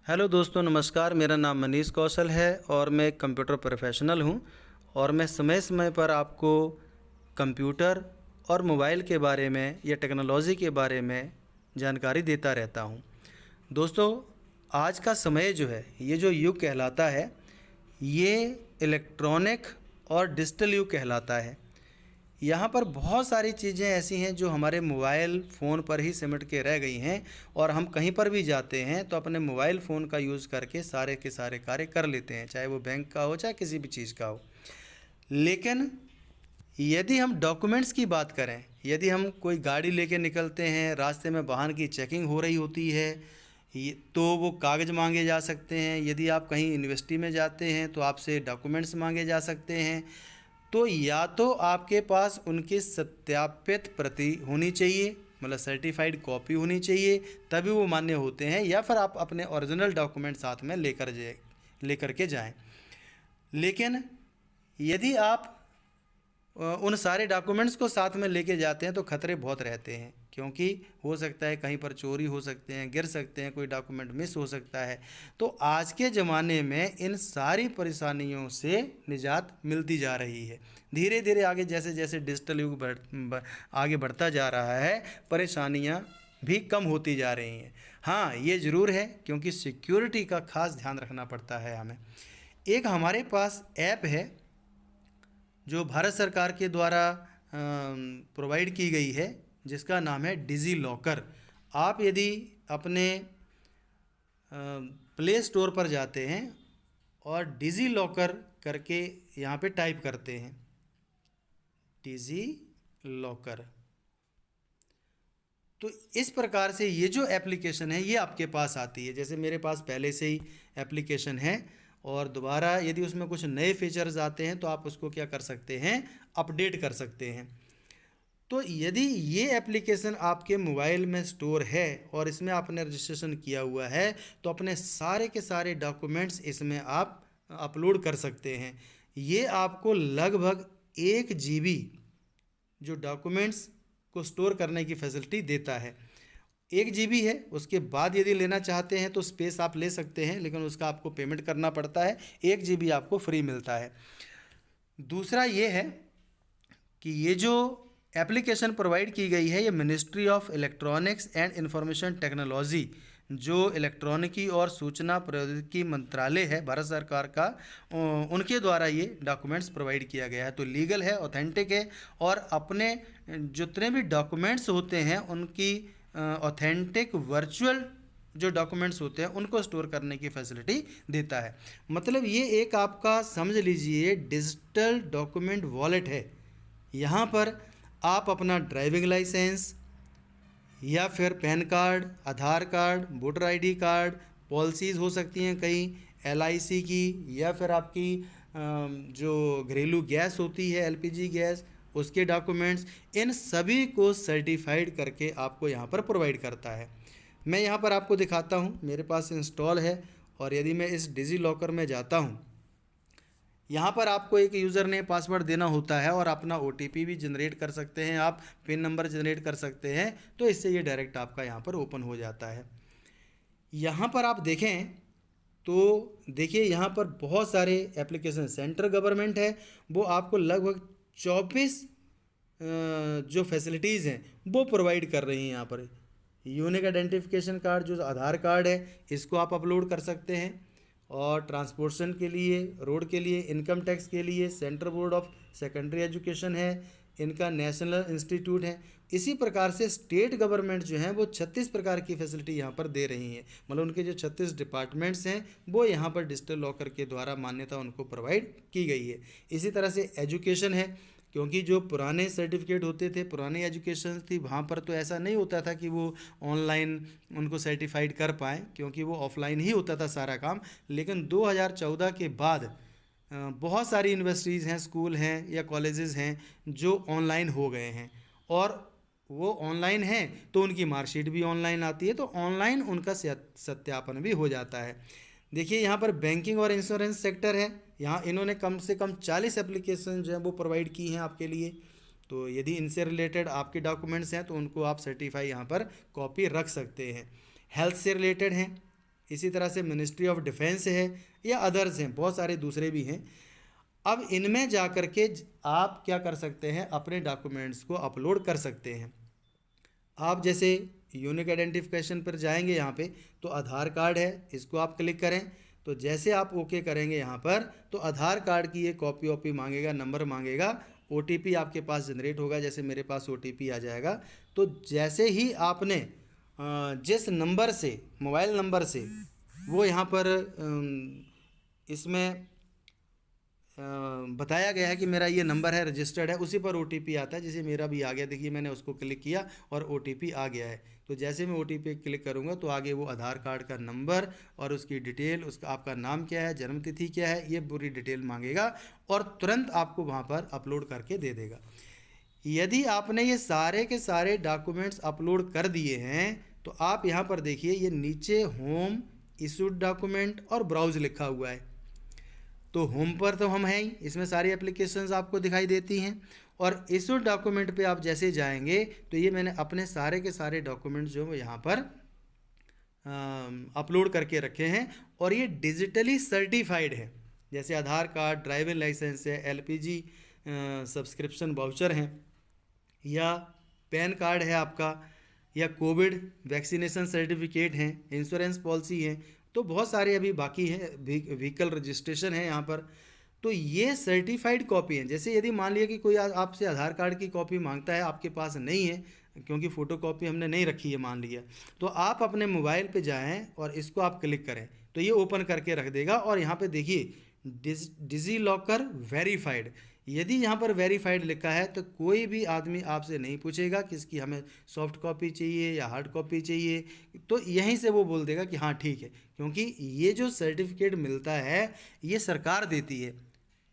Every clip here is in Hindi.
हेलो दोस्तों, नमस्कार। मेरा नाम मनीष कौशल है और मैं एक कंप्यूटर प्रोफेशनल हूं और मैं समय समय पर आपको कंप्यूटर और मोबाइल के बारे में या टेक्नोलॉजी के बारे में जानकारी देता रहता हूं। दोस्तों, आज का समय जो है, ये जो युग कहलाता है, ये इलेक्ट्रॉनिक और डिजिटल युग कहलाता है। यहाँ पर बहुत सारी चीज़ें ऐसी हैं जो हमारे मोबाइल फ़ोन पर ही सिमट के रह गई हैं और हम कहीं पर भी जाते हैं तो अपने मोबाइल फ़ोन का यूज़ करके सारे के सारे कार्य कर लेते हैं, चाहे वो बैंक का हो चाहे किसी भी चीज़ का हो। लेकिन यदि हम डॉक्यूमेंट्स की बात करें, यदि हम कोई गाड़ी लेके निकलते हैं, रास्ते में वाहन की चेकिंग हो रही होती है, तो वो कागज़ मांगे जा सकते हैं। यदि आप कहीं यूनिवर्सिटी में जाते हैं तो आपसे डॉक्यूमेंट्स मांगे जा सकते हैं। तो या तो आपके पास उनकी सत्यापित प्रति होनी चाहिए, मतलब सर्टिफाइड कॉपी होनी चाहिए, तभी वो मान्य होते हैं, या फिर आप अपने ओरिजिनल डॉक्यूमेंट साथ में लेकर के जाएं। लेकिन यदि आप उन सारे डॉक्यूमेंट्स को साथ में लेके जाते हैं तो खतरे बहुत रहते हैं, क्योंकि हो सकता है कहीं पर चोरी हो सकते हैं, गिर सकते हैं, कोई डॉक्यूमेंट मिस हो सकता है। तो आज के ज़माने में इन सारी परेशानियों से निजात मिलती जा रही है। धीरे धीरे आगे जैसे जैसे डिजिटल युग आगे बढ़ता जा रहा है, परेशानियाँ भी कम होती जा रही हैं। हाँ, ये ज़रूर है, क्योंकि सिक्योरिटी का खास ध्यान रखना पड़ता है हमें। एक हमारे पास ऐप है जो भारत सरकार के द्वारा प्रोवाइड की गई है, जिसका नाम है डिजी लॉकर। आप यदि अपने प्ले स्टोर पर जाते हैं और डिजी लॉकर करके यहाँ पे टाइप करते हैं, डिजी लॉकर, तो इस प्रकार से ये जो एप्लीकेशन है ये आपके पास आती है। जैसे मेरे पास पहले से ही एप्लीकेशन है और दोबारा यदि उसमें कुछ नए फीचर्स आते हैं तो आप उसको क्या कर सकते हैं, अपडेट कर सकते हैं। तो यदि ये एप्लीकेशन आपके मोबाइल में स्टोर है और इसमें आपने रजिस्ट्रेशन किया हुआ है तो अपने सारे के सारे डॉक्यूमेंट्स इसमें आप अपलोड कर सकते हैं। ये आपको लगभग 1 GB जो डॉक्यूमेंट्स को स्टोर करने की फैसिलिटी देता है। 1 GB है, उसके बाद यदि लेना चाहते हैं तो स्पेस आप ले सकते हैं, लेकिन उसका आपको पेमेंट करना पड़ता है। 1 GB आपको फ्री मिलता है। दूसरा ये है कि ये जो एप्लीकेशन प्रोवाइड की गई है, ये ministry of electronics and information technology, जो इलेक्ट्रॉनिकी और सूचना प्रौद्योगिकी मंत्रालय है भारत सरकार का, उनके द्वारा ये डॉक्यूमेंट्स प्रोवाइड किया गया है। तो लीगल है, ऑथेंटिक है और अपने जितने भी डॉक्यूमेंट्स होते हैं उनकी ऑथेंटिक वर्चुअल जो डॉक्यूमेंट्स होते हैं उनको स्टोर करने की फैसिलिटी देता है। मतलब ये एक आपका समझ लीजिए डिजिटल डॉक्यूमेंट वॉलेट है। यहाँ पर आप अपना ड्राइविंग लाइसेंस या फिर PAN card, Aadhaar card, voter ID card, policies हो सकती हैं कई LIC की, या फिर आपकी जो घरेलू गैस होती है LPG गैस, उसके डॉक्यूमेंट्स, इन सभी को सर्टिफाइड करके आपको यहाँ पर प्रोवाइड करता है। मैं यहाँ पर आपको दिखाता हूँ, मेरे पास इंस्टॉल है और यदि मैं इस डिजी लॉकर में जाता हूँ, यहाँ पर आपको एक यूज़र नेम पासवर्ड देना होता है और अपना OTP भी जनरेट कर सकते हैं, आप पिन नंबर जनरेट कर सकते हैं। तो इससे ये डायरेक्ट आपका यहाँ पर ओपन हो जाता है। यहाँ पर आप देखें तो देखिए यहाँ पर बहुत सारे एप्लीकेशन, सेंट्रल गवर्नमेंट है, वो आपको लगभग 24 जो फैसिलिटीज़ हैं वो प्रोवाइड कर रही हैं। यहाँ पर यूनिक आइडेंटिफिकेशन कार्ड जो आधार कार्ड है, इसको आप अपलोड कर सकते हैं। और ट्रांसपोर्टेशन के लिए, रोड के लिए, इनकम टैक्स के लिए central board of secondary education है, इनका नेशनल इंस्टीट्यूट है। इसी प्रकार से स्टेट गवर्नमेंट जो हैं वो 36 प्रकार की फैसिलिटी यहाँ पर दे रही हैं। मतलब उनके जो 36 डिपार्टमेंट्स हैं वो यहाँ पर डिजिटल लॉकर के द्वारा मान्यता उनको प्रोवाइड की गई है। इसी तरह से एजुकेशन है, क्योंकि जो पुराने सर्टिफिकेट होते थे, पुरानी एजुकेशन थी, वहाँ पर तो ऐसा नहीं होता था कि वो ऑनलाइन उनको सर्टिफाइड कर पाएँ, क्योंकि वो ऑफलाइन ही होता था सारा काम। लेकिन 2014 के बाद बहुत सारी यूनिवर्सिटीज़ हैं, स्कूल हैं या कॉलेजेस हैं जो ऑनलाइन हो गए हैं, और वो ऑनलाइन हैं तो उनकी मार्कशीट भी ऑनलाइन आती है, तो ऑनलाइन उनका सत्यापन भी हो जाता है। देखिए यहाँ पर बैंकिंग और इंश्योरेंस सेक्टर है, यहाँ इन्होंने कम से कम 40 एप्लीकेशन जो है वो प्रोवाइड की हैं आपके लिए। तो यदि इनसे रिलेटेड आपके डॉक्यूमेंट्स हैं तो उनको आप सर्टिफाई यहाँ पर कॉपी रख सकते हैं। हेल्थ से रिलेटेड हैं, इसी तरह से मिनिस्ट्री ऑफ डिफेंस है या अदर्स हैं, बहुत सारे दूसरे भी हैं। अब इनमें जा कर के आप क्या कर सकते हैं, अपने डॉक्यूमेंट्स को अपलोड कर सकते हैं। आप जैसे यूनिक आइडेंटिफिकेशन पर जाएंगे यहाँ पे, तो आधार कार्ड है, इसको आप क्लिक करें। तो जैसे आप ओके करेंगे यहाँ पर, तो आधार कार्ड की ये कॉपी वॉपी मांगेगा, नंबर मांगेगा, ओटीपी आपके पास जनरेट होगा। जैसे मेरे पास ओटीपी आ जाएगा। तो जैसे ही आपने जिस नंबर से, मोबाइल नंबर से वो यहाँ पर इसमें बताया गया है कि मेरा ये नंबर है, रजिस्टर्ड है, उसी पर ओटीपी आता है। जैसे मेरा भी आ गया, देखिए मैंने उसको क्लिक किया और ओटीपी आ गया है। तो जैसे मैं ओटीपी क्लिक करूँगा तो आगे वो आधार कार्ड का नंबर और उसकी डिटेल, उसका आपका नाम क्या है, जन्म तिथि क्या है, ये पूरी डिटेल मांगेगा और तुरंत आपको वहाँ पर अपलोड करके दे देगा। यदि आपने ये सारे के सारे डॉक्यूमेंट्स अपलोड कर दिए हैं तो आप यहाँ पर देखिए, ये नीचे होम, इशूड डॉक्यूमेंट और ब्राउज लिखा हुआ है। तो होम पर तो हम हैं ही, इसमें सारी एप्लीकेशंस आपको दिखाई देती हैं। और इशूड डॉक्यूमेंट पे आप जैसे जाएंगे तो ये मैंने अपने सारे के सारे डॉक्यूमेंट्स जो यहाँ पर अपलोड करके रखे हैं और ये डिजिटली सर्टिफाइड है। जैसे आधार कार्ड, ड्राइविंग लाइसेंस है, एलपीजी सब्सक्रिप्शन वाउचर हैं, या पैन कार्ड है आपका, या कोविड वैक्सीनेशन सर्टिफिकेट हैं, इंश्योरेंस पॉलिसी है। तो बहुत सारे अभी बाकी है, व्हीकल रजिस्ट्रेशन है यहाँ पर। तो ये सर्टिफाइड कॉपी है। जैसे यदि मान लिया कि कोई आपसे आधार कार्ड की कॉपी मांगता है, आपके पास नहीं है क्योंकि फ़ोटो कॉपी हमने नहीं रखी है मान लिया, तो आप अपने मोबाइल पे जाएं और इसको आप क्लिक करें तो ये ओपन करके रख देगा। और यहाँ पे देखिए डिजी लॉकर वेरीफाइड, यदि यहाँ पर वेरीफाइड लिखा है तो कोई भी आदमी आपसे नहीं पूछेगा कि इसकी हमें सॉफ्ट कॉपी चाहिए या हार्ड कॉपी चाहिए। तो यहीं से वो बोल देगा कि हाँ ठीक है, क्योंकि ये जो सर्टिफिकेट मिलता है ये सरकार देती है।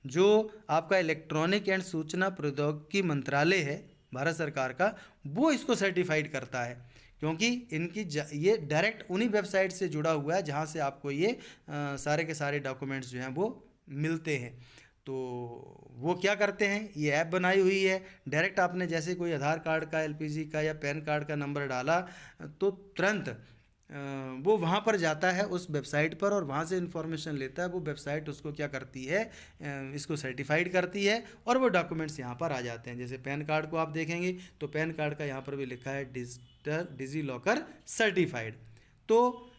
जो आपका इलेक्ट्रॉनिक एंड सूचना प्रौद्योगिकी मंत्रालय है भारत सरकार का, वो इसको सर्टिफाइड करता है, क्योंकि इनकी ये डायरेक्ट उन्हीं वेबसाइट से जुड़ा हुआ है जहाँ से आपको ये सारे के सारे डॉक्यूमेंट्स जो हैं वो मिलते हैं। तो वो क्या करते हैं, ये ऐप बनाई हुई है। डायरेक्ट आपने जैसे कोई आधार कार्ड का, एलपीजी का या पैन कार्ड का नंबर डाला तो तुरंत वो वहाँ पर जाता है उस वेबसाइट पर और वहाँ से इन्फॉर्मेशन लेता है। वो वेबसाइट उसको क्या करती है, इसको सर्टिफाइड करती है और वो डॉक्यूमेंट्स यहाँ पर आ जाते हैं। जैसे पैन कार्ड को आप देखेंगे तो पैन कार्ड का यहाँ पर भी लिखा है डिजी लॉकर सर्टिफाइड। तो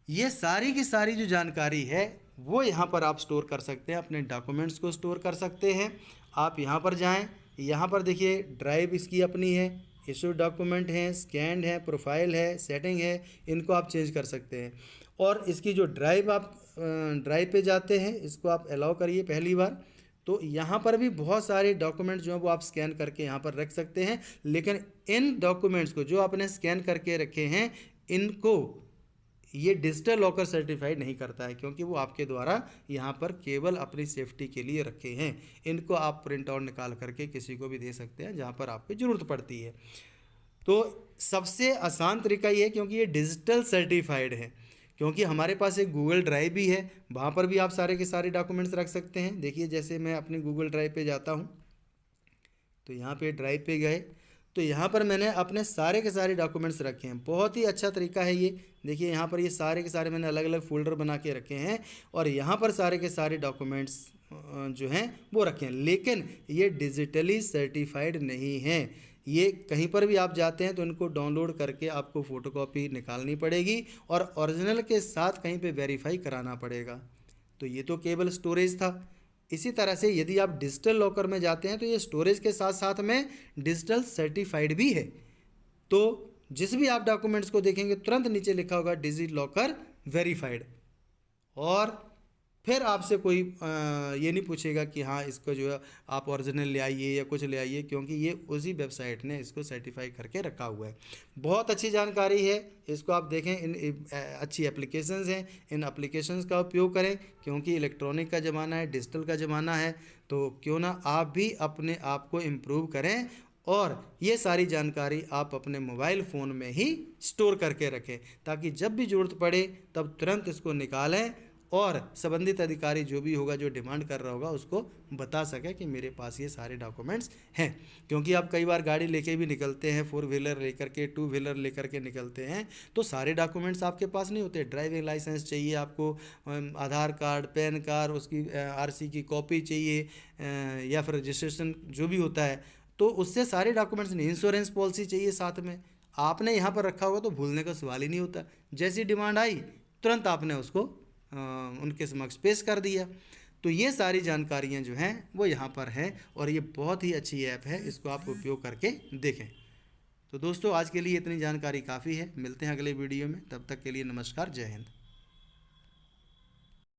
ये सारी की सारी जो जानकारी है वो यहाँ पर आप स्टोर कर सकते हैं, अपने डॉक्यूमेंट्स को स्टोर कर सकते हैं। आप यहाँ पर जाएं, यहाँ पर देखिए ड्राइव इसकी अपनी है, इशू डॉक्यूमेंट हैं, स्कैंड है, प्रोफाइल है, सेटिंग है, इनको आप चेंज कर सकते हैं। और इसकी जो ड्राइव, आप ड्राइव पे जाते हैं, इसको आप अलाउ करिए पहली बार, तो यहाँ पर भी बहुत सारे डॉक्यूमेंट्स जो हैं वो आप स्कैन करके यहाँ पर रख सकते हैं। लेकिन इन डॉक्यूमेंट्स को जो आपने स्कैन करके रखे हैं, इनको ये डिजिटल लॉकर सर्टिफाइड नहीं करता है, क्योंकि वो आपके द्वारा यहाँ पर केवल अपनी सेफ्टी के लिए रखे हैं। इनको आप प्रिंट आउट निकाल करके किसी को भी दे सकते हैं जहाँ पर आपकी ज़रूरत पड़ती है। तो सबसे आसान तरीका ये है, क्योंकि ये डिजिटल सर्टिफाइड है, क्योंकि हमारे पास एक गूगल ड्राइव भी है, वहाँ पर भी आप सारे के सारे डॉक्यूमेंट्स रख सकते हैं। देखिए जैसे मैं अपनी गूगल ड्राइव पे जाता हूँ, तो यहाँ पे ड्राइव पे गए तो यहाँ पर मैंने अपने सारे के सारे डॉक्यूमेंट्स रखे हैं। बहुत ही अच्छा तरीका है ये। देखिए यहाँ पर ये सारे के सारे मैंने अलग अलग फोल्डर बना के रखे हैं और यहाँ पर सारे के सारे डॉक्यूमेंट्स जो हैं वो रखे हैं। लेकिन ये डिजिटली सर्टिफाइड नहीं हैं। ये कहीं पर भी आप जाते हैं तो इनको डाउनलोड करके आपको फ़ोटोकॉपी निकालनी पड़ेगी और ओरिजिनल के साथ कहीं पे वेरीफाई कराना पड़ेगा। तो ये तो केवल स्टोरेज था। इसी तरह से यदि आप डिजिटल लॉकर में जाते हैं तो ये स्टोरेज के साथ साथ में डिजिटल सर्टिफाइड भी है। तो जिस भी आप डॉक्यूमेंट्स को देखेंगे तुरंत नीचे लिखा होगा डिजी लॉकर वेरीफाइड, और फिर आपसे कोई ये नहीं पूछेगा कि हाँ इसको जो है आप ओरिजिनल ले आइए या कुछ ले आइए, क्योंकि ये उसी वेबसाइट ने इसको सर्टिफाई करके रखा हुआ है। बहुत अच्छी जानकारी है, इसको आप देखें। इन अच्छी एप्लीकेशंस हैं, इन एप्लीकेशंस का उपयोग करें, क्योंकि इलेक्ट्रॉनिक का ज़माना है, डिजिटल का ज़माना है। तो क्यों ना आप भी अपने आप को इम्प्रूव करें और ये सारी जानकारी आप अपने मोबाइल फ़ोन में ही स्टोर करके रखें, ताकि जब भी ज़रूरत पड़े तब तुरंत इसको निकालें और संबंधित अधिकारी जो भी होगा, जो डिमांड कर रहा होगा, उसको बता सके कि मेरे पास ये सारे डॉक्यूमेंट्स हैं। क्योंकि आप कई बार गाड़ी लेके भी निकलते हैं, 4 व्हीलर लेकर के, 2 व्हीलर लेकर के निकलते हैं, तो सारे डॉक्यूमेंट्स आपके पास नहीं होते। ड्राइविंग लाइसेंस चाहिए आपको, आधार कार्ड, पैन कार्ड, उसकी आरसी की कॉपी चाहिए, या फिर रजिस्ट्रेशन जो भी होता है, तो उससे सारे डॉक्यूमेंट्स नहीं। इंश्योरेंस पॉलिसी चाहिए साथ में, आपने यहाँ पर रखा होगा तो भूलने का सवाल ही नहीं होता। जैसी डिमांड आई तुरंत आपने उसको उनके समक्ष पेश कर दिया। तो ये सारी जानकारियाँ जो हैं वो यहाँ पर हैं, और ये बहुत ही अच्छी ऐप है, इसको आप उपयोग करके देखें। तो दोस्तों, आज के लिए इतनी जानकारी काफ़ी है। मिलते हैं अगले वीडियो में, तब तक के लिए नमस्कार, जय हिंद।